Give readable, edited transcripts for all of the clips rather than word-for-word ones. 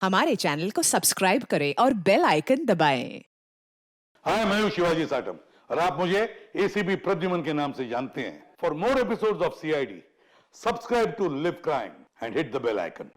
हमारे चैनल को सब्सक्राइब करें और बेल आइकन दबाएं। हाय, मैं हूं शिवाजी साटम और आप मुझे एसीपी प्रद्युमन के नाम से जानते हैं। For more episodes of CID, subscribe to live crime and hit the bell icon.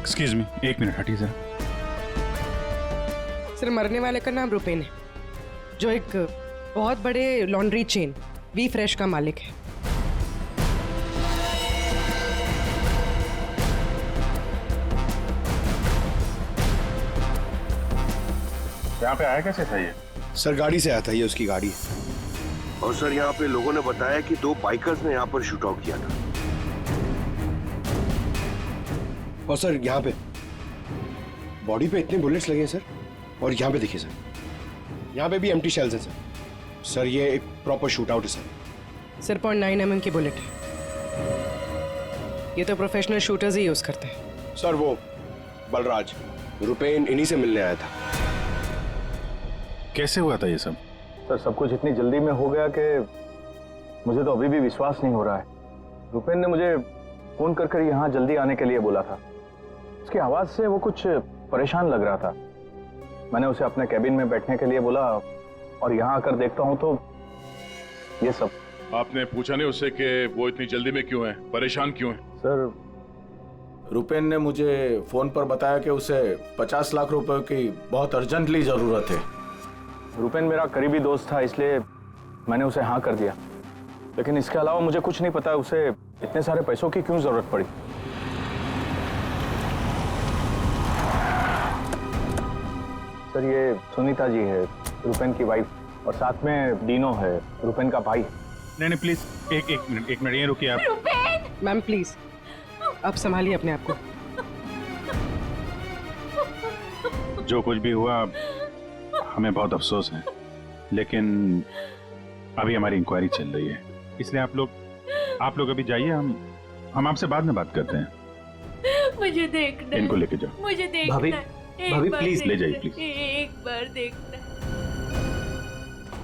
Excuse me, एक मिनट हटिए जरा। सर, मरने वाले का नाम रुपेन है, जो एक बहुत बड़े लॉन्ड्री चेन वी फ्रेश का मालिक है। यहाँ पे आया कैसे था ये? सर गाड़ी से आया था, ये उसकी गाड़ी है। और सर यहाँ पे लोगों ने बताया कि 2 बाइकर्स ने यहाँ पर शूट आउट किया था। और सर यहाँ पे बॉडी पे इतने बुलेट्स लगे हैं सर, और यहाँ पे देखिए सर, यहाँ पे भी एम्प्टी शेल्स हैं सर। सर ये एक प्रॉपर शूट आउट है सर। सर 0.9 mm की बुलेट है। ये तो प्रोफेशनल शूटर्स ही यूज करते हैं। सर वो बलराज रुपेन इन्हीं से मिलने आया था। कैसे हुआ था ये सब? सर सब कुछ इतनी जल्दी में हो गया कि मुझे तो अभी भी विश्वास नहीं हो रहा है। रुपेन ने मुझे फोन कर यहाँ जल्दी आने के लिए बोला था। उसकी आवाज से वो कुछ परेशान लग रहा था। मैंने उसे अपने कैबिन में बैठने के लिए बोला और यहाँ आकर देखता हूँ तो ये सब। आपने पूछा नहीं उससे कि वो इतनी जल्दी में क्यों है, परेशान क्यों है? सर रुपेन ने मुझे फोन पर बताया कि उसे 50 लाख रुपए की बहुत अर्जेंटली जरूरत है। रुपेन मेरा करीबी दोस्त था, इसलिए मैंने उसे हाँ कर दिया। लेकिन इसके अलावा मुझे कुछ नहीं पता उसे इतने सारे पैसों की क्यों जरूरत पड़ी। सर ये सुनीता जी है, रुपेन की वाइफ, और साथ में डीनो है, रुपेन का भाई। नहीं प्लीज एक मिनट ये रुकिए आप। मैम प्लीज आप संभालिए अपने आप को। जो कुछ भी हुआ हमें बहुत अफसोस है, लेकिन अभी हमारी इंक्वायरी चल रही है, इसलिए आप लोग अभी जाइए, हम आपसे बाद में बात करते हैं। मुझे देखना है। इनको लेके जाओ। मुझे देखना भाभी, है। एक भाभी, बार प्लीज, ले जाइए, देखना है। प्लीज। एक बार देखना है।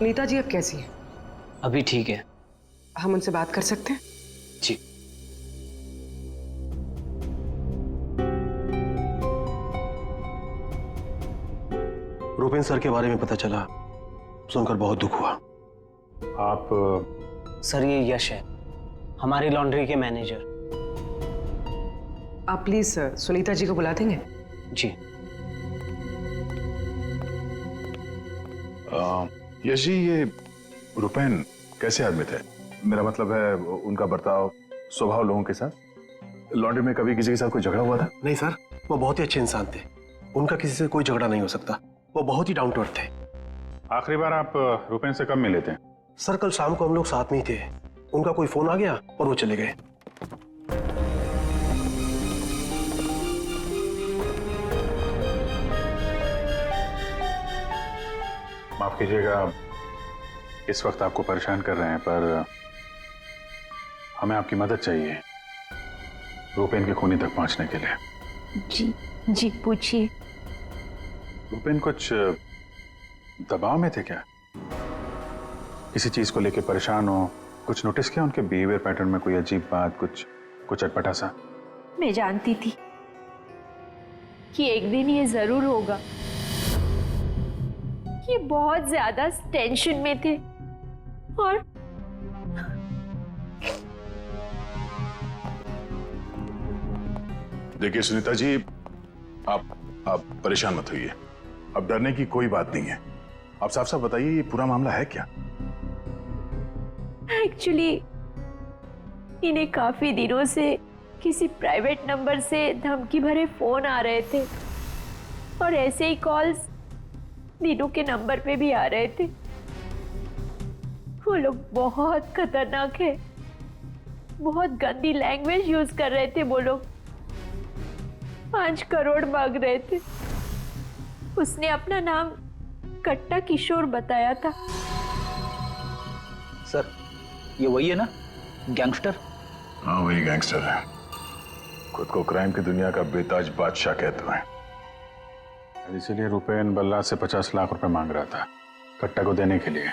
नीता जी अब कैसी है? अभी ठीक है हम उनसे बात कर सकते हैं? जी। रूपेन सर के बारे में पता चला, सुनकर बहुत दुख हुआ। आप सर ये यश है, हमारी लॉन्ड्री के मैनेजर। आप प्लीज सुनीता जी को बुला देंगे? जी। यश जी, ये रुपेन कैसे आदमी थे? मेरा मतलब है उनका बर्ताव, स्वभाव लोगों के साथ। लॉन्ड्री में कभी किसी के साथ कोई झगड़ा हुआ था? नहीं सर, वो बहुत ही अच्छे इंसान थे, उनका किसी से कोई झगड़ा नहीं हो सकता। वो बहुत ही डाउन टू अर्थ थे। आखिरी बार आप रुपेन से कब मिले थे? सर कल शाम को हम लोग साथ में ही थे, उनका कोई फोन आ गया और वो चले गए। माफ कीजिएगा, इस वक्त आपको परेशान कर रहे हैं, पर हमें आपकी मदद चाहिए रुपेन के खूनी तक पहुंचने के लिए। जी जी, पूछिए। रुपेन कुछ दबाव में थे क्या? किसी चीज को लेके परेशान हो? कुछ नोटिस किया उनके बिहेवियर पैटर्न में? कोई अजीब बात, कुछ अटपटा सा? मैं जानती थी कि एक दिन ये जरूर होगा। ये बहुत ज्यादा टेंशन में थे और देखिए सुनीता जी, आप परेशान मत होइए, अब डरने की कोई बात नहीं है। आप साफ साफ बताइए, ये पूरा मामला है क्या? एक्चुअली इन्हें काफी दिनों से किसी प्राइवेट नंबर से धमकी भरे फोन आ रहे थे और ऐसे ही कॉल्स दीनू के नंबर पे भी आ रहे थे। वो लोग बहुत खतरनाक है, बहुत गंदी लैंग्वेज यूज कर रहे थे। वो लोग 5 करोड़ मांग रहे थे। उसने अपना नाम कट्टा किशोर बताया था। सर ये वही है ना, गैंगस्टर? हाँ वही गैंगस्टर है, खुद को क्राइम की दुनिया का बेताज बादशाह कहते हैं। इसीलिए रुपेन बल्ला से 50 लाख रुपए मांग रहा था कट्टा को देने के लिए।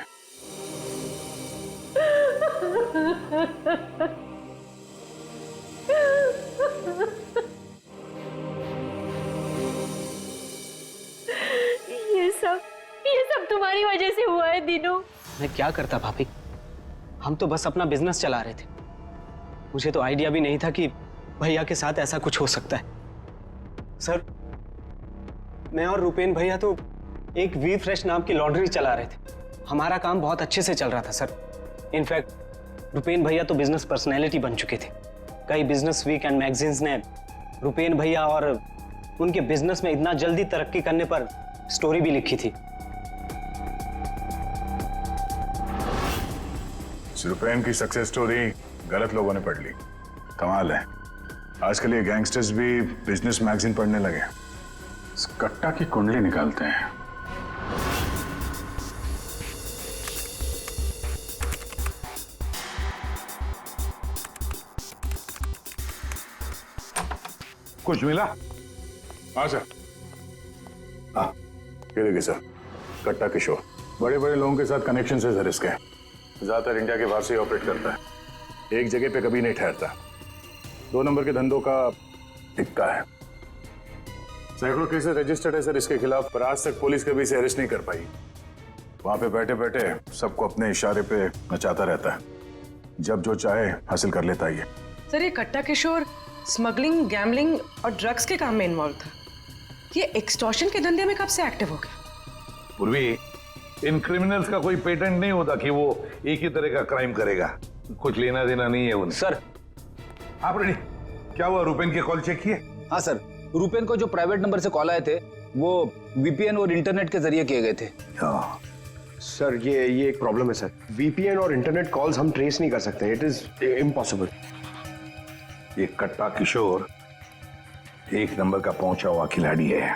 ये सब तुम्हारी वजह से हुआ है दीनू। मैं क्या करता भाभी, हम तो बस अपना बिजनेस चला रहे थे। मुझे तो आइडिया भी नहीं था कि भैया के साथ ऐसा कुछ हो सकता है। सर मैं और रुपेन भैया तो एक वी फ्रेश नाम की लॉन्ड्री चला रहे थे। हमारा काम बहुत अच्छे से चल रहा था सर। इनफैक्ट रुपेन भैया तो बिजनेस पर्सनैलिटी बन चुके थे। कई बिजनेस वीक एंड मैगजीन्स ने रुपेन भैया और उनके बिजनेस में इतना जल्दी तरक्की करने पर स्टोरी भी लिखी थी। रुपेन की सक्सेस स्टोरी गलत लोगों ने पढ़ ली। कमाल है, आजकल ये गैंगस्टर्स भी बिजनेस मैगजीन पढ़ने लगे। इस कट्टा की कुंडली निकालते हैं। कुछ मिला? हाँ सर। हाँ ये देखिए सर, कट्टा किशोर बड़े बड़े लोगों के साथ कनेक्शन से सर इसके, ज्यादातर इंडिया के बाहर से ऑपरेट करता है। एक जगह पे कभी नहीं ठहरता। 2 नंबर के धंधों का टिक्का है। सैकड़ों केसेस रजिस्टर्ड है सर इसके खिलाफ, पर आज तक पुलिस कभी इसे अरेस्ट नहीं कर पाई। वहां पे बैठे बैठे सबको अपने इशारे पे नचाता रहता है, जब जो चाहे हासिल कर लेता है। सर ये कट्टा किशोर स्मगलिंग, गैम्बलिंग और ड्रग्स के काम में इन्वॉल्व था। ये एक्सटॉर्शन के धंधे में कब से एक्टिव हो गया? पूर्वी, इन क्रिमिनल्स का कोई पेटेंट नहीं होता कि वो एक ही तरह का क्राइम करेगा। कुछ लेना देना नहीं है उन्हें। सर आप रेडी? क्या हुआ, रुपेन के कॉल चेक किए? हाँ सर, रुपेन को जो प्राइवेट नंबर से कॉल आए थे वो वीपीएन और इंटरनेट के जरिए किए गए थे। हाँ सर ये एक प्रॉब्लम है सर, वीपीएन और इंटरनेट कॉल्स हम ट्रेस नहीं कर सकते। It is impossible. ये कट्टा किशोर 1 नंबर का पहुंचा हुआ खिलाड़ी है,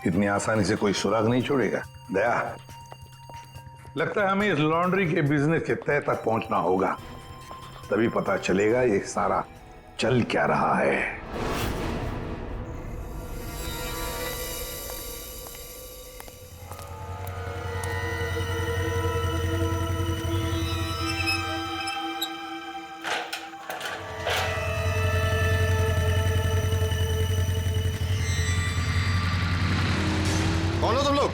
इतनी आसानी से कोई सुराग नहीं छोड़ेगा। दया, लगता है हमें इस लॉन्ड्री के बिजनेस के तह तक पहुंचना होगा, तभी पता चलेगा ये सारा चल क्या रहा है। कौन हो तुम लोग?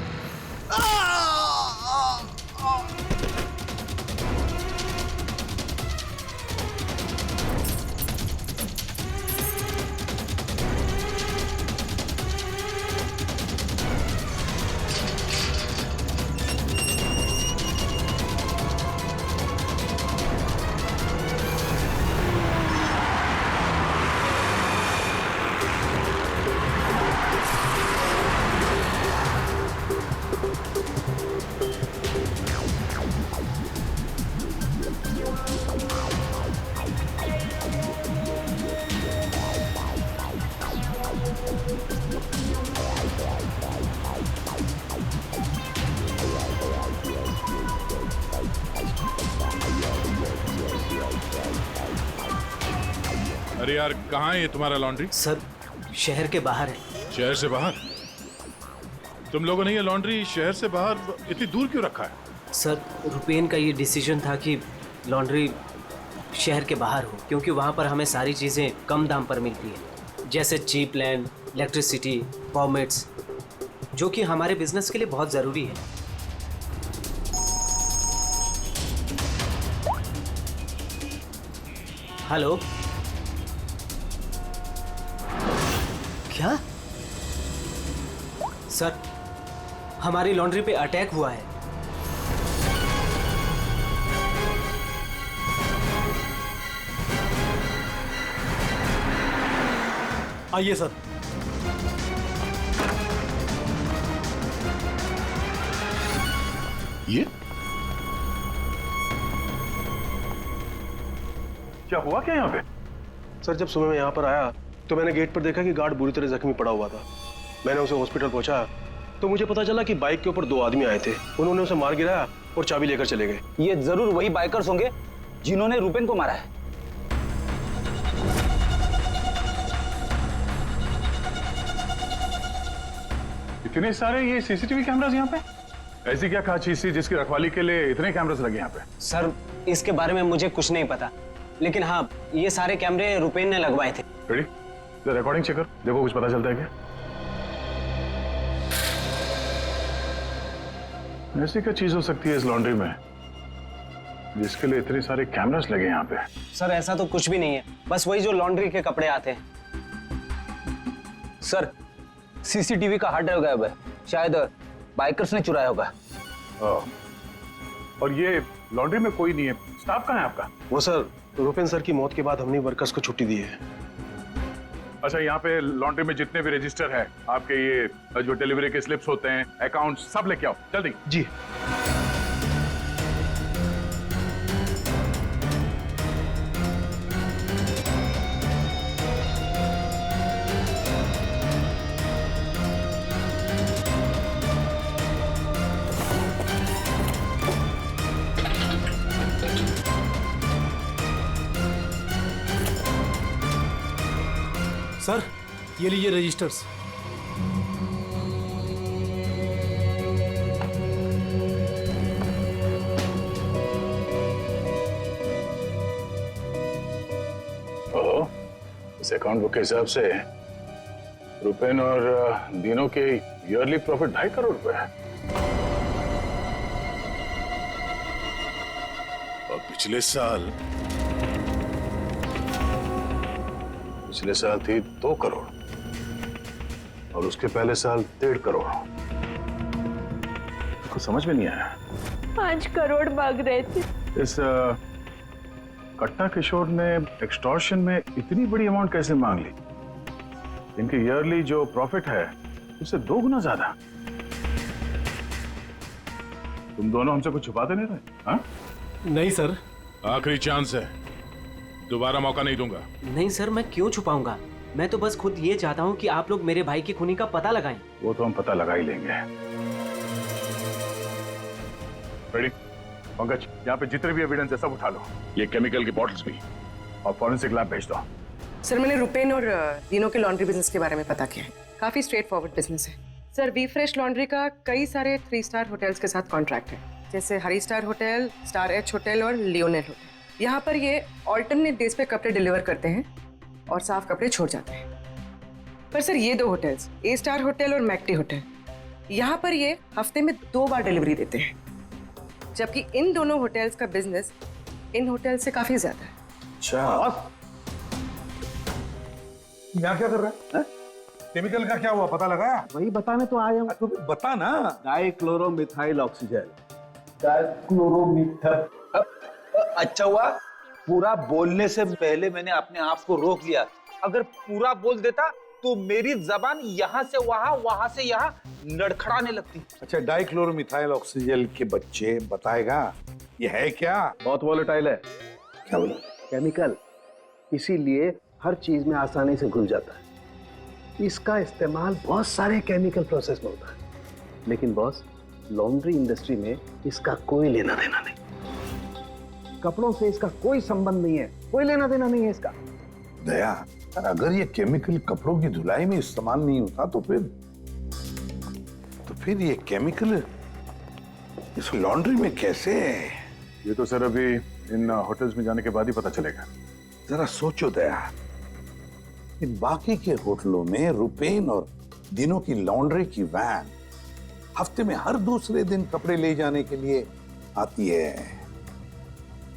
अरे यार, कहाँ है ये तुम्हारा लॉन्ड्री? सर शहर के बाहर है। शहर से बाहर? तुम लोगों ने ये लॉन्ड्री शहर से बाहर इतनी दूर क्यों रखा है? सर रुपेन का ये डिसीजन था कि लॉन्ड्री शहर के बाहर हो, क्योंकि वहाँ पर हमें सारी चीज़ें कम दाम पर मिलती है, जैसे चीप लैंड, इलेक्ट्रिसिटी, परमिट्स, जो कि हमारे बिजनेस के लिए बहुत ज़रूरी है। हेलो, क्या? सर हमारी लॉन्ड्री पे अटैक हुआ है। आइए सर। ये क्या हुआ क्या यहाँ पे? सर जब सुबह मैं यहाँ पर आया तो मैंने गेट पर देखा कि गार्ड बुरी तरह जख्मी पड़ा हुआ था। मैंने उसे हॉस्पिटल पहुंचाया तो मुझे पता चला कि बाइक के ऊपर 2 आदमी आए थे। उन्होंने उसे मार गिराया और चाबी लेकर चले गए। ये जरूर वही बाइकर्स होंगे जिन्होंने रुपेन को मारा है। इतने सारे ये सीसीटीवी कैमरास यहाँ पे? ऐसी क्या खास चीज थी जिसकी रखवाली के लिए इतने कैमरास लगे यहाँ पे? सर इसके बारे में मुझे कुछ नहीं पता, लेकिन हाँ ये सारे कैमरे रुपेन ने लगवाए थे। रेडी? रिकॉर्डिंग चेक कर, देखो कुछ पता चलता है क्या? ऐसी क्या चीज हो सकती है इस लॉन्ड्री में जिसके लिए इतने सारे कैमरास लगे यहाँ पे? सर ऐसा तो कुछ भी नहीं है, बस वही जो लॉन्ड्री के कपड़े आते हैं। सर सीसीटीवी का हार्ड ड्राइव गायब है, शायद बाइकर्स ने चुराया होगा। और ये लॉन्ड्री में कोई नहीं है, स्टाफ कहाँ है आपका? वो सर रुपेन सर की मौत के बाद हमने वर्कर्स को छुट्टी दी है। अच्छा, यहाँ पे लॉन्ड्री में जितने भी रजिस्टर है आपके, ये जो डिलीवरी के स्लिप्स होते हैं, अकाउंट, सब लेके आओ जल्दी। जी। सर ये लीजिए रजिस्टर्स। इस अकाउंट बुक के हिसाब से रुपेन और दीनों के ईयरली प्रॉफिट 2.5 करोड़ रुपए है। और पिछले साल थी 2 करोड़ और उसके पहले साल 1.5 करोड़। कुछ समझ में नहीं आया। 5 करोड़ मांग रहे थे। इस कट्टा किशोर ने एक्सटॉर्शन में इतनी बड़ी अमाउंट कैसे मांग ली? इनके ईयरली जो प्रॉफिट है उससे 2 गुना ज्यादा। तुम दोनों हमसे कुछ छुपाते नहीं रहे? हाँ? नहीं सर। आखिरी चांस है, दोबारा मौका नहीं दूंगा। नहीं सर, मैं क्यों छुपाऊंगा? मैं तो बस खुद ये चाहता हूँ कि आप लोग मेरे भाई की खूनी का पता लगाएं। वो तो हम पता लगा ही लेंगे। रेडी? पंकज, यहाँ पे जितने भी एविडेंस है सब उठा लो, ये केमिकल की बॉटल्स भी, और फॉरेंसिक लैब भेज दो। सर मैंने रुपेन और दिनों के लॉन्ड्री बिजनेस के बारे में पता किया है। काफी स्ट्रेट फॉरवर्ड बिजनेस है सर। वी फ्रेश लॉन्ड्री का कई सारे 3 स्टार होटल्स के साथ कॉन्ट्रैक्ट है, जैसे Hari star hotel, star H hotel और लियोनेल होटल। यहाँ पर ये ऑल्टरनेट डेज पे कपड़े डिलीवर करते हैं और साफ कपड़े छोड़ जाते हैं। पर सर ये 2 होटल्स, ए स्टार होटल और मैक्टी होटल, यहाँ पर ये हफ्ते में 2 बार डिलीवरी देते हैं, जबकि इन दोनों होटल्स का बिजनेस इन होटल से काफी ज्यादा है। अच्छा, यहाँ क्या कर रहा है? केमिकल का क्या हुआ, पता लगाया? वही बताने तो आया हूँ। तो बता ना। डाइक्लोरोमिथाइल ऑक्सीजन। डाइक्लोरोमिथाइल। अच्छा हुआ पूरा बोलने से पहले मैंने अपने आप को रोक लिया। अगर पूरा बोल देता तो मेरी जबान यहाँ से वहाँ, वहाँ से यहाँ लड़खड़ाने लगती। अच्छा, डाइक्लोरोमिथाइल ऑक्सीजन के बच्चे बताएगा ये है क्या? बहुत वोलेटाइल है। क्या बोला? केमिकल, इसीलिए हर चीज में आसानी से घुल जाता है। इसका इस्तेमाल बहुत सारे केमिकल प्रोसेस में होता है, लेकिन बॉस लॉन्ड्री इंडस्ट्री में इसका कोई लेना देना नहीं। कपड़ों से इसका कोई संबंध नहीं है, कोई लेना देना नहीं है इसका। दया, अगर ये केमिकल कपड़ों की धुलाई में इस्तेमाल नहीं होता तो फिर ये केमिकल इस लॉन्ड्री में कैसे? ये तो सर अभी इन होटल्स में जाने के बाद ही पता चलेगा। जरा सोचो दया, इन बाकी के होटलों में रुपेन और दिनों की लॉन्ड्री की वैन हफ्ते में हर दूसरे दिन कपड़े ले जाने के लिए आती है,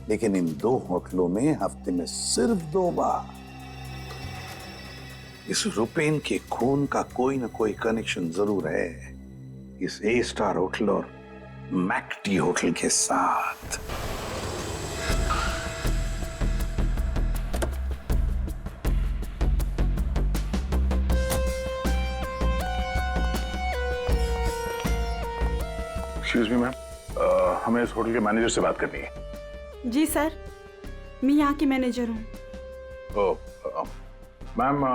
लेकिन इन 2 होटलों में हफ्ते में सिर्फ 2 बार। इस रुपेन के खून का कोई ना कोई कनेक्शन जरूर है इस ए स्टार होटल और मैक्टी होटल के साथ। एक्सक्यूज मी मैम, हमें इस होटल के मैनेजर से बात करनी है। जी सर, मैं यहाँ की मैनेजर हूँ। मैम,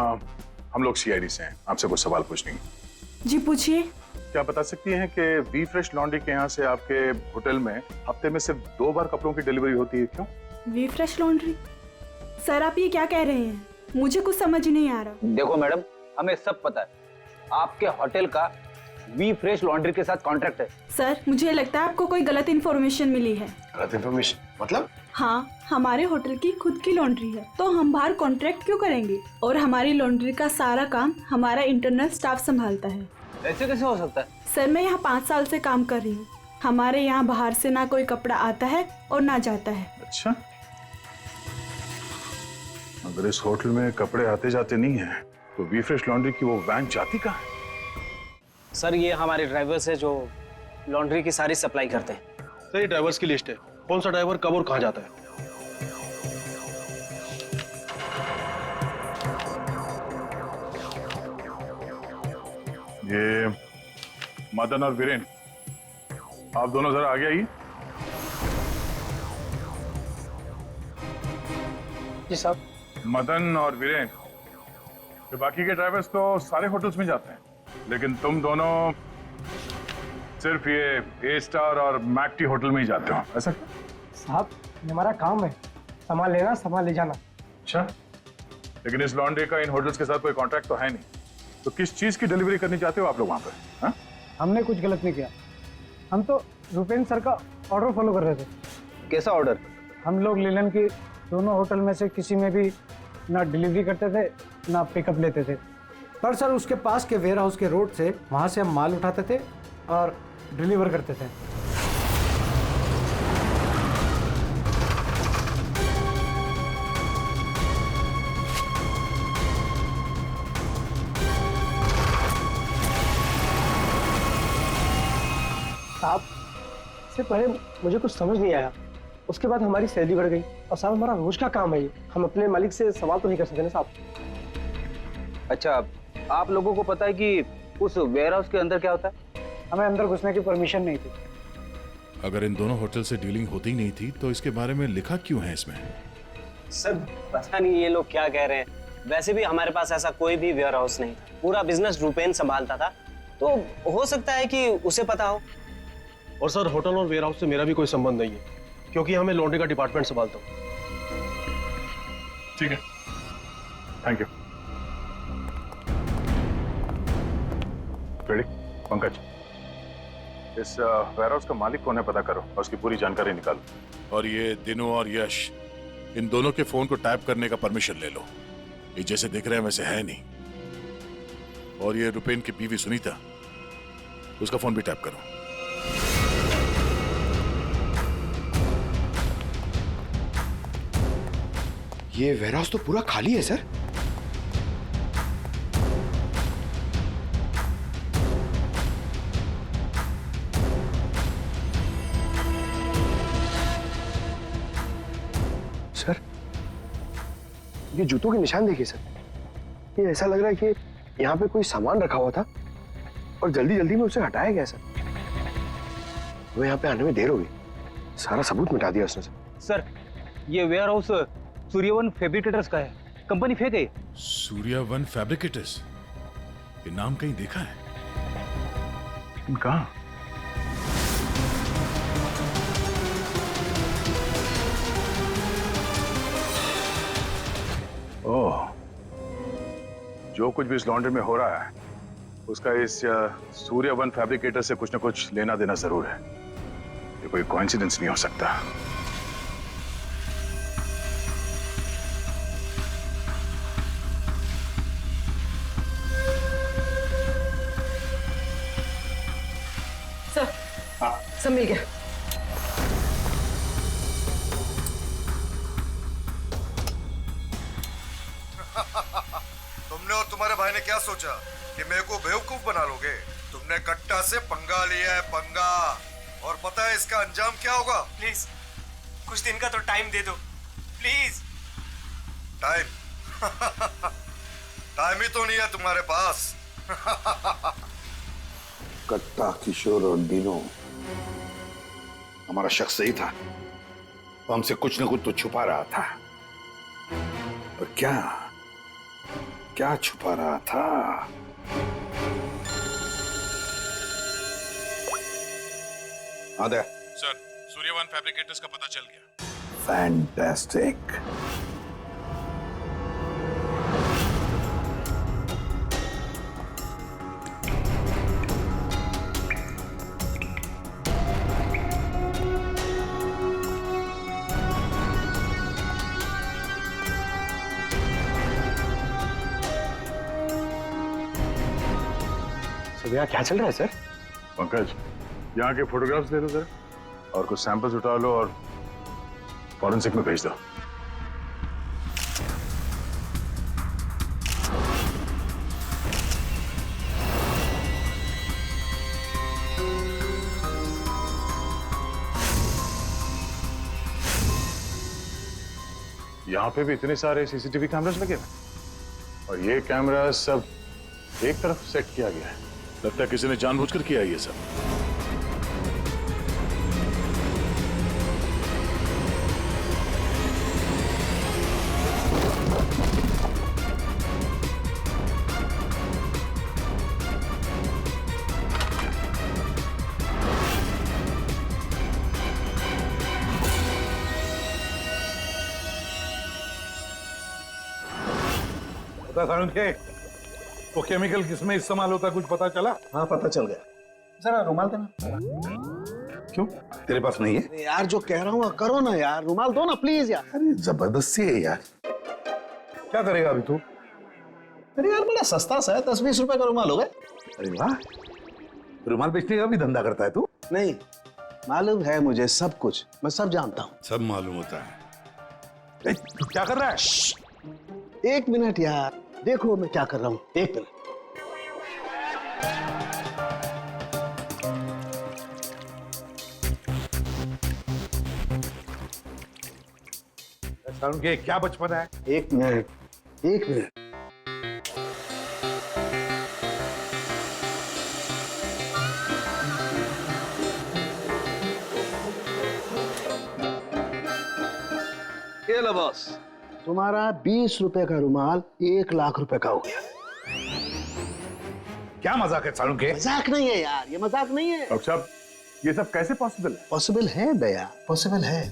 हम लोग सीआईडी से हैं, आपसे कुछ सवाल पूछने हैं। जी पूछिए। क्या बता सकती हैं कि वी फ्रेश लॉन्ड्री के यहाँ से आपके होटल में हफ्ते में सिर्फ 2 बार कपड़ों की डिलीवरी होती है, क्यों? We fresh laundry? सर आप ये क्या कह रहे हैं? मुझे कुछ समझ नहीं आ रहा। देखो मैडम, हमें सब पता है, आपके होटल का वी फ्रेश लॉन्ड्री के साथ कॉन्ट्रैक्ट है। सर मुझे लगता है आपको कोई गलत इन्फॉर्मेशन मिली है। गलत इन्फॉर्मेशन मतलब? हाँ, हमारे होटल की खुद की लॉन्ड्री है, तो हम बाहर कॉन्ट्रैक्ट क्यों करेंगे? और हमारी लॉन्ड्री का सारा काम हमारा इंटरनल स्टाफ संभालता है। ऐसे कैसे हो सकता है? सर मैं यहाँ 5 साल से काम कर रही हूँ। हमारे यहाँ बाहर से ना कोई कपड़ा आता है और ना जाता है। अच्छा, अगर इस होटल में कपड़े आते जाते नहीं है तो वी फ्रेश लॉन्ड्री की वो वैन जाती कहाँ है? सर ये हमारे ड्राइवर्स है जो लॉन्ड्री की सारी सप्लाई करते हैं। सर ये ड्राइवर्स की लिस्ट है, कौन सा ड्राइवर कब और कहाँ जाता है। ये मदन और वीरेन, आप दोनों जरा आगे आइए। जी साहब। मदन और वीरेन, ये बाकी के ड्राइवर्स तो सारे होटल्स में जाते हैं, लेकिन तुम दोनों सिर्फ ये ए स्टार और मैक्टी होटल में ही जाते हो, ऐसा क्यों? साहब ये हमारा काम है, सामान लेना सामान ले जाना। अच्छा, लेकिन इस लॉन्ड्री का इन होटल्स के साथ कोई कॉन्ट्रैक्ट तो है नहीं, तो किस चीज की डिलीवरी करनी चाहते हो आप लोग वहां पे? हाँ? हमने कुछ गलत नहीं किया, हम तो रुपेन सर का ऑर्डर फॉलो कर रहे थे। कैसा ऑर्डर? हम लोग लीलन की दोनों होटल में से किसी में भी ना डिलीवरी करते थे ना पिकअप लेते थे, पर सर उसके पास के वेयर हाउस के रोड से वहाँ से हम माल उठाते थे और डिलीवर करते थे। साहब इससे पहले मुझे कुछ समझ नहीं आया, उसके बाद हमारी सैलरी बढ़ गई और साहब हमारा रोज का काम है ये, हम अपने मालिक से सवाल तो नहीं कर सकते ना साहब। अच्छा, आप लोगों को पता है कि उस वेयर हाउस के अंदर क्या होता है? हमें अंदर घुसने की परमिशन नहीं थी। अगर इन दोनों होटल से डीलिंग होती नहीं थी तो इसके बारे में लिखा क्यों है इसमें? सर पता नहीं ये लोग क्या कह रहे हैं, वैसे भी हमारे पास ऐसा कोई भी वेयर हाउस नहीं था, पूरा बिजनेस रुपेन संभालता था, तो हो सकता है कि उसे पता हो। और सर होटल और वेयर हाउस से मेरा भी कोई संबंध नहीं है, क्योंकि यहाँ मैं लॉन्ड्री का डिपार्टमेंट संभालता हूँ। ठीक है, थैंक यू। रेडी? पंकज, इस वेयर हाउस का मालिक कौन है पता करो और उसकी पूरी जानकारी निकालो। और ये दिनों और यश, इन दोनों के फोन को टैप करने का परमिशन ले लो। ये जैसे दिख रहे हैं वैसे है नहीं। और ये रुपेन की बीवी सुनीता, उसका फोन भी टैप करो। ये वेयरहाउस तो पूरा खाली है सर। सर, ये जूतों के निशान देखिए सर। ये ऐसा लग रहा है कि यहाँ पे कोई सामान रखा हुआ था और जल्दी जल्दी में उसे हटाया गया सर। हमें यहाँ पे आने में देर हो गई, सारा सबूत मिटा दिया उसने सर। ये वेयर हाउस सूर्यवन फैब्रिकेटर्स का है, कंपनी फेक है। सूर्यवन फैब्रिकेटर्स, ये नाम कहीं देखा है? कहाँ? ओह, जो कुछ भी इस लॉन्ड्री में हो रहा है उसका इस सूर्यवन फैब्रिकेटर से कुछ ना कुछ लेना देना जरूर है। ये कोई कोइंसिडेंस नहीं हो सकता। सर, सब मिल गया। तुमने और तुम्हारे भाई ने क्या सोचा कि मेरे को बेवकूफ बना लोगे? तुमने कट्टा से पंगा लिया है, पंगा। और पता है इसका अंजाम क्या होगा? प्लीज कुछ दिन का तो टाइम दे दो प्लीज। टाइम? टाइम ही तो नहीं है तुम्हारे पास। कट्टा, किशोर और डिनो, हमारा शख्स सही था। वो हमसे कुछ ना कुछ तो छुपा रहा था। पर क्या क्या छुपा रहा था? आदे सर, सूर्यवन फैब्रिकेटर्स का पता चल गया। फैंटास्टिक। यहाँ क्या चल रहा है सर? पंकज, यहाँ के फोटोग्राफ्स दे दो जरा और कुछ सैंपल्स उठा लो और फॉरेंसिक में भेज दो। यहाँ पे भी इतने सारे सीसीटीवी कैमरास लगे हुए और ये कैमरा सब एक तरफ सेट किया गया है। लगता है किसी ने जानबूझकर किया ये सब। के वो केमिकल किसमें इस्तेमाल होता, कुछ पता चला? हाँ पता चल गया। जरा रुमाल देना। क्यों, तेरे पास नहीं है? यार जो कह रहा हूँ करो ना यार, रुमाल दो ना प्लीज यार। अरे जबरदस्ती है यार। क्या करेगा अभी तू? अरे यार बड़ा सस्ता सा है, 10-20 रुपए का रुमाल होगा। अरे वाह, रुमाल बेचने का भी धंधा करता है तू? नहीं, मालूम है मुझे सब कुछ, मैं सब जानता हूँ। सब मालूम होता है। तू क्या कर रहा है? एक मिनट यार, देखो मैं क्या कर रहा हूँ, एक मिनट। के क्या बचपन है? एक मिनट, एक मिनट। ये लो बॉस, तुम्हारा 20 रुपए का रुमाल 1 लाख रुपए का हो गया। क्या मजाक है सालू के? मजाक नहीं है यार, ये मजाक नहीं है। डॉक्टर साहब, ये सब कैसे पॉसिबल है? पॉसिबल है दया, पॉसिबल है।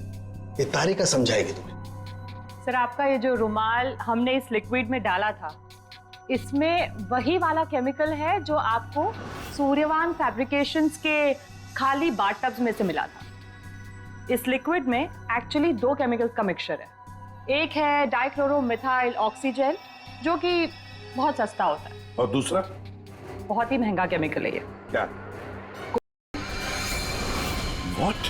ये तारिका समझाएगी तुम्हें। सर आपका ये जो रुमाल हमने इस लिक्विड में डाला था, इसमें वही वाला केमिकल है जो आपको सूर्यवान फैब्रिकेशंस के खाली बाथटब्स में से मिला था। इस लिक्विड में एक्चुअली 2 केमिकल्स का मिक्सचर है। एक है डाइक्लोरोमिथाइल ऑक्सीजेल जो कि बहुत सस्ता होता है, और दूसरा बहुत ही महंगा केमिकल है ये। क्या? What?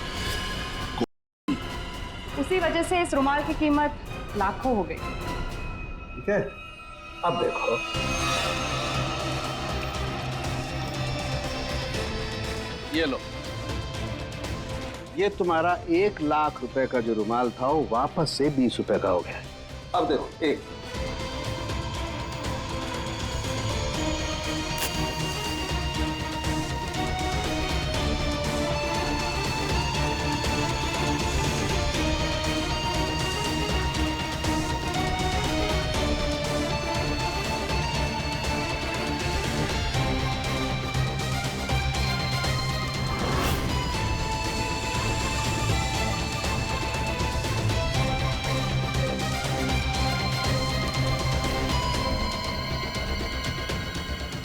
उसी वजह से इस रुमाल की कीमत लाखों हो गई। ठीक है, अब देखो, ये लो, ये तुम्हारा 1 लाख रुपए का जो रुमाल था वो वापस से 20 रुपए का हो गया। अब देखो, एक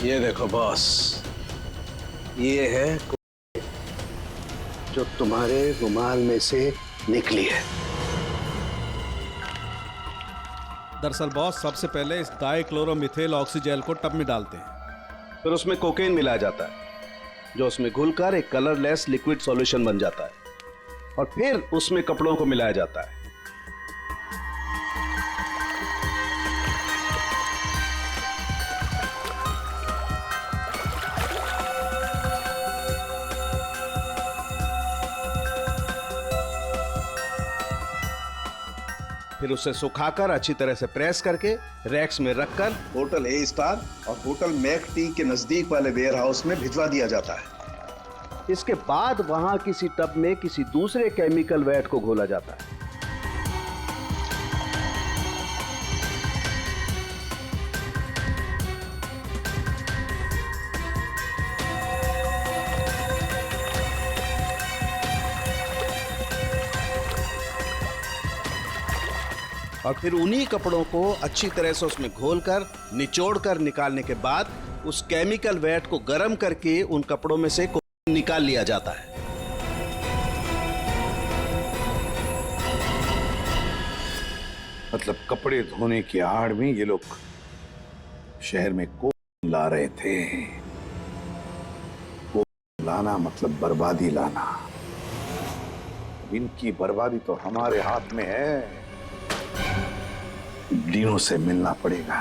ये देखो बॉस, ये है जो तुम्हारे रुमाल में से निकली है। दरअसल बॉस, सबसे पहले इस डाइक्लोरोमिथेल ऑक्सीजेल को टब में डालते हैं, फिर उसमें कोकेन मिलाया जाता है जो उसमें घुलकर एक कलरलेस लिक्विड सॉल्यूशन बन जाता है, और फिर उसमें कपड़ों को मिलाया जाता है। फिर उसे सुखाकर अच्छी तरह से प्रेस करके रैक्स में रखकर होटल ए स्टार और होटल मैक टी के नजदीक वाले वेयर हाउस में भिजवा दिया जाता है। इसके बाद वहां किसी टब में किसी दूसरे केमिकल वैट को घोला जाता है। और फिर उन्हीं कपड़ों को अच्छी तरह से उसमें घोलकर निचोड़कर निकालने के बाद उस केमिकल वैट को गर्म करके उन कपड़ों में से निकाल लिया जाता है। मतलब कपड़े धोने की आड़ में ये लोग शहर में कोकेन ला रहे थे। कोकेन लाना मतलब बर्बादी लाना। इनकी बर्बादी तो हमारे हाथ में है। डीनो से मिलना पड़ेगा।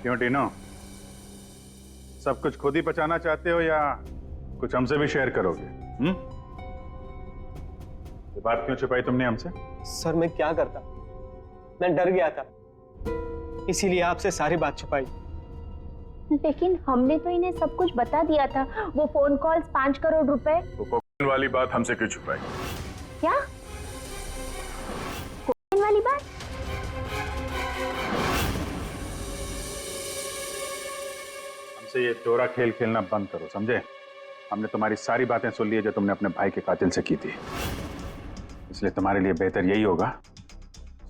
क्यों डीनो, सब कुछ खुद ही बचाना चाहते हो या कुछ हमसे भी शेयर करोगे? ये बात क्यों छुपाई तुमने हमसे? सर मैं क्या करता, मैं डर गया था, इसीलिए आपसे सारी बात छुपाई। लेकिन हमने तो इन्हें सब कुछ बता दिया था। वो फोन कॉल्स, 5 करोड़ रुपए। वो कोकेन वाली बात हमसे क्यों छुपाई? क्या कोकेन वाली बात? हमसे ये चोरा खेल खेलना बंद करो, समझे? हमने तुम्हारी सारी बातें सुन ली है जो तुमने अपने भाई के कातिल से की थी, इसलिए तुम्हारे लिए बेहतर यही होगा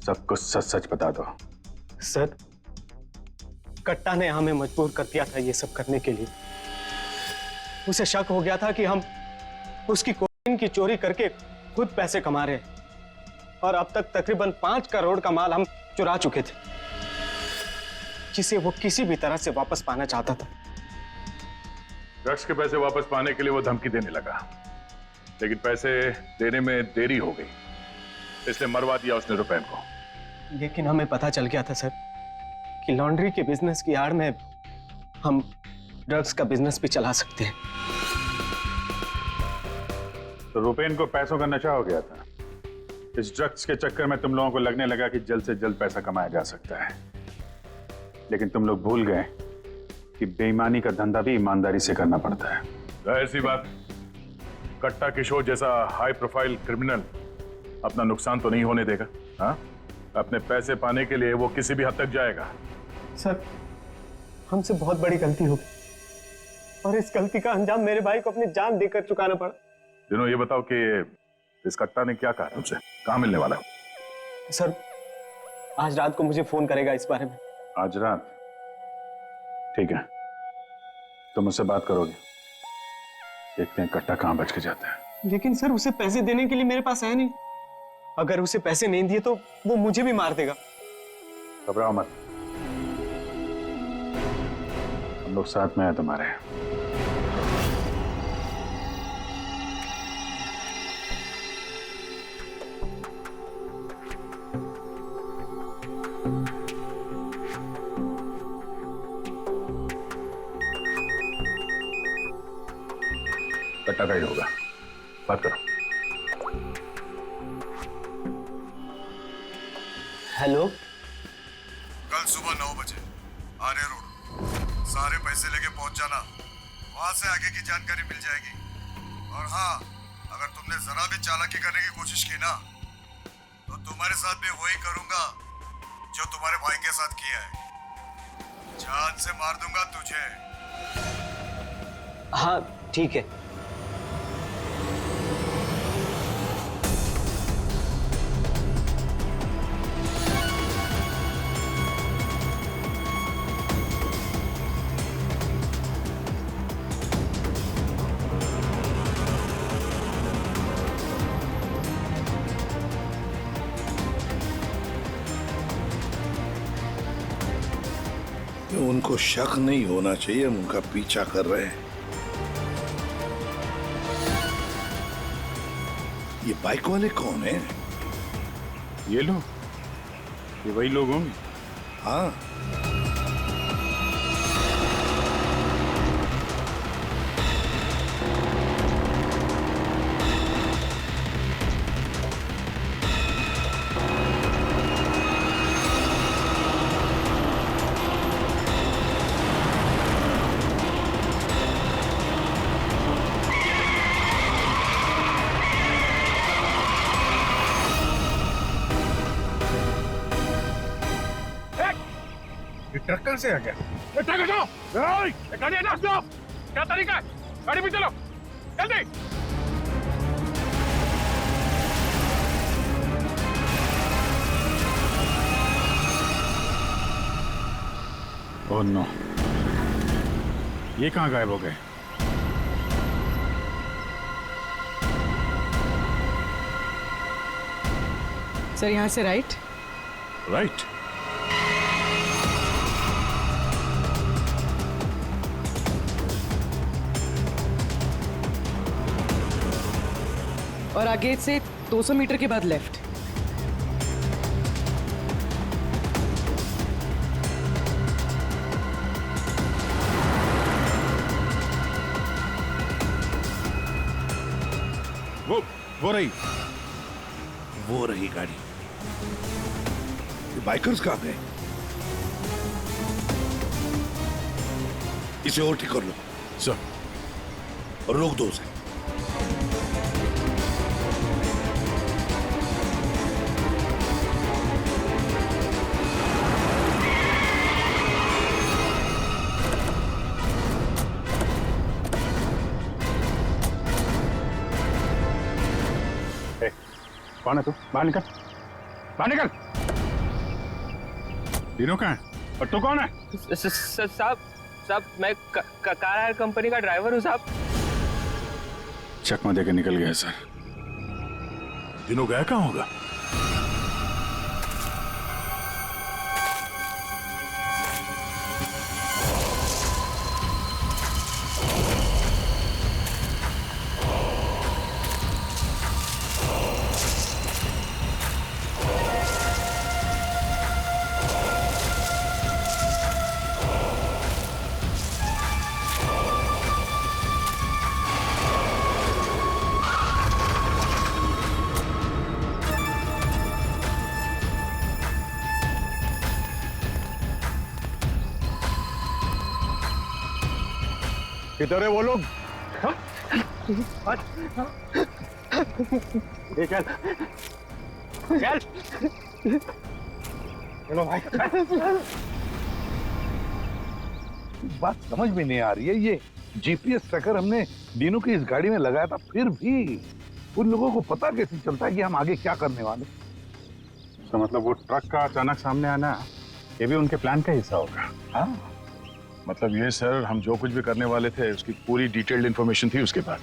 सब कुछ सच सच बता दो। सर, कट्टा ने हमें मजबूर कर दिया था ये सब करने के लिए। उसे शक हो गया था कि हम उसकी कोकेन की चोरी करके खुद पैसे कमा रहे हैं, और अब तक तकरीबन 5 करोड़ का माल हम चुरा चुके थे, जिसे वो किसी भी तरह से वापस पाना चाहता था। ड्रग्स के पैसे वापस पाने के लिए वो धमकी देने लगा, लेकिन पैसे देने में देरी हो गई, इसलिए मरवा दिया उसने रुपैन को। लेकिन हमें पता चल गया था सर कि लॉन्ड्री के बिजनेस की आड़ में हम ड्रग्स का बिजनेस भी चला सकते हैं। तो रुपैन को पैसों का नशा हो गया था। इस ड्रग्स के चक्कर में तुम लोगों को लगने लगा कि जल्द से जल्द पैसा कमाया जा सकता है, लेकिन तुम लोग भूल गए कि बेईमानी का धंधा भी ईमानदारी से करना पड़ता है। जाहिर सी बात, कट्टा किशोर जैसा हाई प्रोफाइल क्रिमिनल अपना नुकसान तो नहीं होने देगा। हाँ, अपने पैसे पाने के लिए वो किसी भी हद तक जाएगा। सर, हमसे बहुत बड़ी गलती हो गई, और इस गलती का अंजाम मेरे भाई को अपनी जान देकर चुकाना पड़ा। दिनों ये बताओ कि इस कट्टा ने क्या कहा तुमसे, कहाँ मिलने वाला है? सर आज रात को मुझे फोन करेगा इस बारे में। आज रात? ठीक है, तुम मुझसे बात करोगे, देखते हैं कट्टा कहाँ बच के जाता है। लेकिन सर उसे पैसे देने के लिए मेरे पास है नहीं। अगर उसे पैसे नहीं दिए तो वो मुझे भी मार देगा। घबराओ मत, हम लोग साथ में हैं तुम्हारे। कट्टा गाइड होगा, बात करो। हेलो, कल सुबह 9 बजे आर्य रोड, सारे पैसे लेके पहुंच जाना, वहां से आगे की जानकारी मिल जाएगी। और हाँ, अगर तुमने जरा भी चालाकी करने की कोशिश की ना, तो तुम्हारे साथ भी वही करूंगा जो तुम्हारे भाई के साथ किया है। जान से मार दूंगा तुझे। हाँ ठीक है। उनको शक नहीं होना चाहिए, हम उनका पीछा कर रहे हैं। ये बाइक वाले कौन हैं? ये लोग, ये वही लोग होंगे। हाँ, ट्रक कहाँ से आ गया? ट्रक हटाओ! गाड़ी हटा दो! क्या तरीका है? गाड़ी पे चलो, जल्दी! ओह नो, ये कहाँ गायब हो गए? सर यहाँ से राइट। राइट? और आगे से 200 मीटर के बाद लेफ्ट। वो रही, वो रही गाड़ी। ये बाइकर्स कहाँ गए? इसे और ठीक कर लो सर, और रोक दो उसे। कौन है तू? बाहर निकल, बाहर निकल! तीनों कहाँ है? और तू कौन है? साहब मैं कार हायर कंपनी का ड्राइवर हूँ साहब। चकमा देके निकल गया सर। दिनों गया कहाँ होगा? किधर है वो लोग? चल चल चलो भाई। बात समझ में नहीं आ रही है, ये जीपीएस ट्रैकर हमने दीनू की इस गाड़ी में लगाया था, फिर भी उन लोगों को पता कैसे चलता है कि हम आगे क्या करने वाले? तो मतलब वो ट्रक का अचानक सामने आना ये भी उनके प्लान का हिस्सा होगा। हाँ, मतलब ये सर, हम जो कुछ भी करने वाले थे उसकी पूरी डिटेल्ड इंफॉर्मेशन थी उसके पास।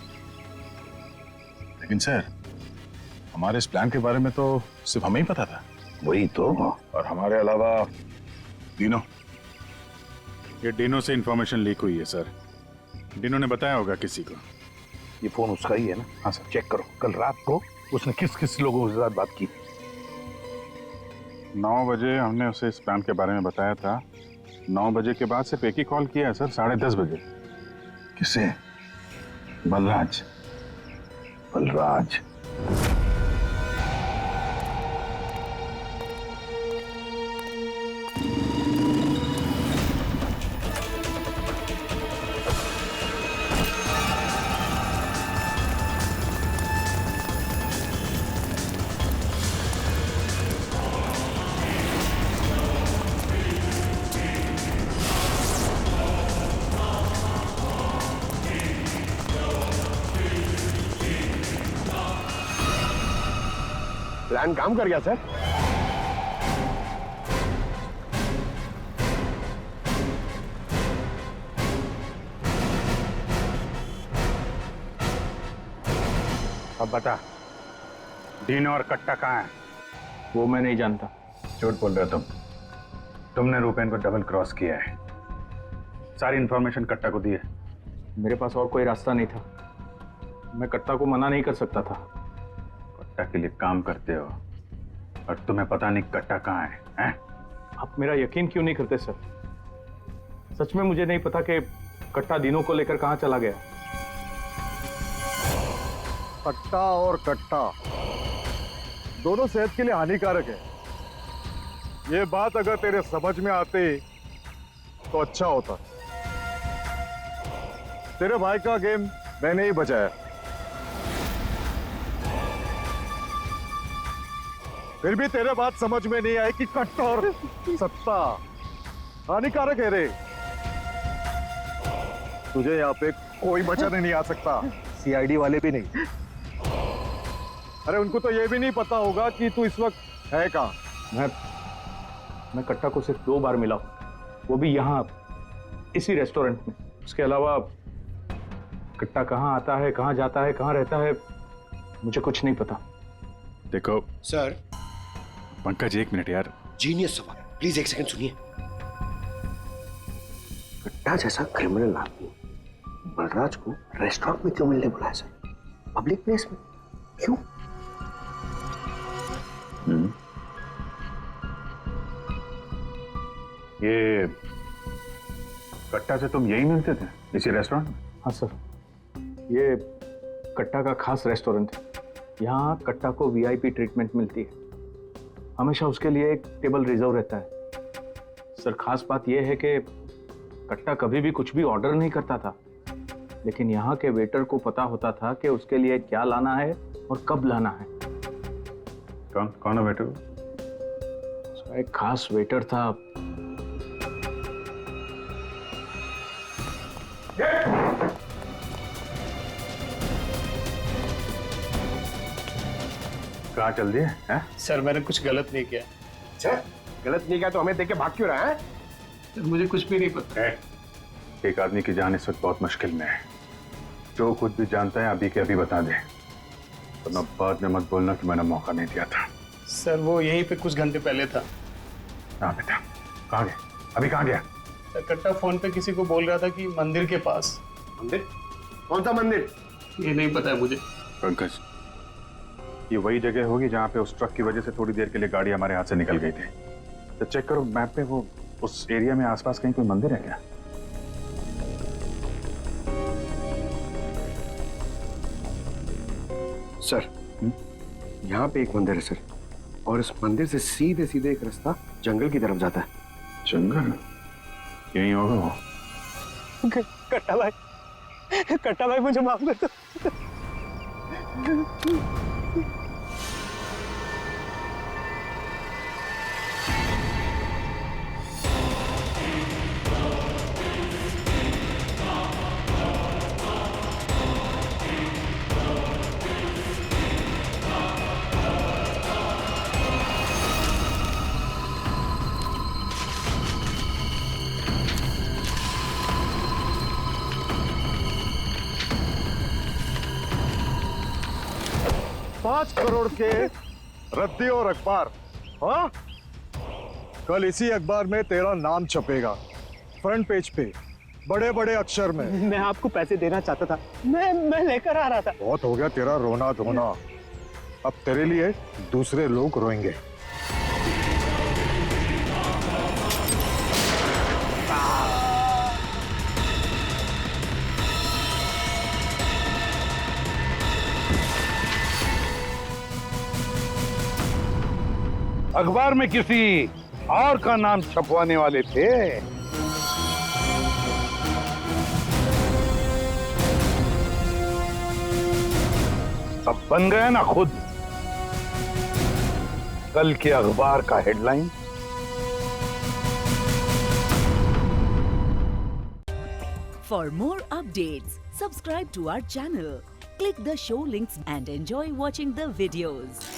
लेकिन सर, हमारे इस प्लान के बारे में तो सिर्फ हमें ही पता था। वही तो। और हमारे अलावा डिनो। ये डिनो से इंफॉर्मेशन लीक हुई है सर। डिनो ने बताया होगा किसी को। ये फोन उसका ही है ना? हाँ सर। चेक करो कल रात को उसने किस किस लोगों के साथ बात की। 9 बजे हमने उसे इस प्लान के बारे में बताया था। 9 बजे के बाद सिर्फ एक ही कॉल किया है सर, 10:30 बजे। किसे? बलराज। बलराज। प्लान काम कर गया सर। अब बता, डीनो और कट्टा कहाँ है? वो मैं नहीं जानता। झूठ बोल रहे हो तुमने रूपेन को डबल क्रॉस किया है। सारी इंफॉर्मेशन कट्टा को दी है। मेरे पास और कोई रास्ता नहीं था। मैं कट्टा को मना नहीं कर सकता था। कट्टा के लिए काम करते हो और तुम्हें पता नहीं कट्टा कहाँ है? आप मेरा यकीन क्यों नहीं करते सर? सच में मुझे नहीं पता कि कट्टा दिनों को लेकर कहाँ चला गया। कट्टा और कट्टा दोनों सेहत के लिए हानिकारक है। ये बात अगर तेरे समझ में आती तो अच्छा होता। तेरे भाई का गेम मैंने ही बचाया। फिर भी तेरे बात समझ में नहीं आई कि कट्टा और सत्ता हानिकारक है रे। तुझे यहाँ पे कोई बचाने नहीं आ सकता, सीआईडी वाले भी नहीं। अरे उनको तो ये भी नहीं पता होगा कि तू इस वक्त है कहाँ। मैं कट्टा को सिर्फ 2 बार मिला हूं, वो भी यहाँ इसी रेस्टोरेंट में। उसके अलावा कट्टा कहाँ आता है, कहाँ जाता है, कहाँ रहता है, मुझे कुछ नहीं पता। देखो सर। पंकज 1 मिनट यार। जीनियस सवाल, प्लीज 1 सेकंड सुनिए। कट्टा जैसा क्रिमिनल आदमी बलराज को रेस्टोरेंट में क्यों मिलने बुलाया सर? पब्लिक प्लेस में क्यों? ये कट्टा से तुम यही मिलते थे इसी रेस्टोरेंट में? हाँ सर, ये कट्टा का खास रेस्टोरेंट है। यहाँ कट्टा को वीआईपी ट्रीटमेंट मिलती है। हमेशा उसके लिए एक टेबल रिजर्व रहता है। सर, खास बात यह है कि कट्टा कभी भी कुछ भी ऑर्डर नहीं करता था, लेकिन यहाँ के वेटर को पता होता था कि उसके लिए क्या लाना है और कब लाना है। कौन है वेटर? एक खास वेटर था। कहाँ चल दिए? सर, मैंने कुछ गलत नहीं किया। अच्छा, गलत नहीं किया तो हमें देख के भाग क्यों रहा है? सर, मुझे कुछ भी नहीं पता। एक आदमी की जान इस वक्त बहुत मुश्किल में है। जो कुछ भी जानता है अभी के अभी बता दे, वरना बाद में मत बोलना कि मैंने मौका नहीं दिया था। सर, वो यहीं पे कुछ घंटे पहले था। हाँ बेटा, कहाँ गया? अभी कहाँ गया? सर, कट्टा फोन पे किसी को बोल रहा था कि मंदिर के पास। मंदिर? कौन सा मंदिर? ये नहीं पता है मुझे। पंकज, ये वही जगह होगी जहाँ पे उस ट्रक की वजह से थोड़ी देर के लिए गाड़ी हमारे हाथ से निकल गई थी। तो चेक करो मैप पे, वो उस एरिया में आसपास कहीं कोई मंदिर है क्या? सर, यहाँ पे एक मंदिर है सर, और इस मंदिर से सीधे सीधे एक रास्ता जंगल की तरफ जाता है। जंगल? यही होगा वो। कट्टा भाई मुझे माफ कर दो। 5 करोड़ के रद्दी और अखबार। हाँ, कल इसी अखबार में तेरा नाम छपेगा, फ्रंट पेज पे, बड़े बड़े अक्षर में। मैं आपको पैसे देना चाहता था, मैं लेकर आ रहा था। बहुत हो गया तेरा रोना धोना, अब तेरे लिए दूसरे लोग रोएंगे। अखबार में किसी और का नाम छपवाने वाले थे। अब बन गया ना खुद कल के अखबार का headline. For more updates, subscribe to our channel, click the show links and enjoy watching the videos.